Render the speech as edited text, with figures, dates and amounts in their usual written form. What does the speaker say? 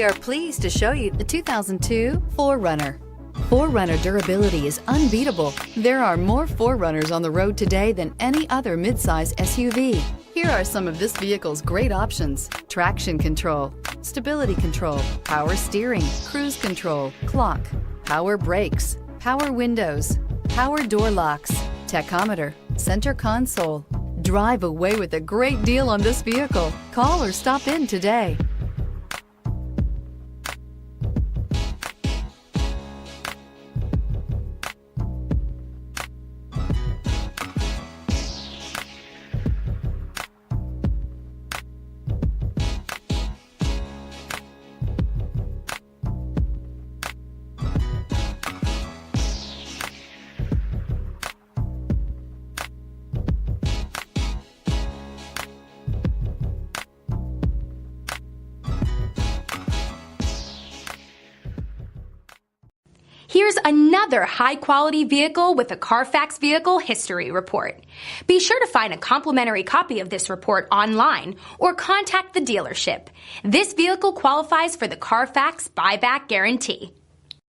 We are pleased to show you the 2002 4Runner. 4Runner durability is unbeatable. There are more 4Runners on the road today than any other midsize SUV. Here are some of this vehicle's great options: traction control, stability control, power steering, cruise control, clock, power brakes, power windows, power door locks, tachometer, center console. Drive away with a great deal on this vehicle. Call or stop in today. Here's another high-quality vehicle with a Carfax Vehicle History Report. Be sure to find a complimentary copy of this report online or contact the dealership. This vehicle qualifies for the Carfax Buyback Guarantee.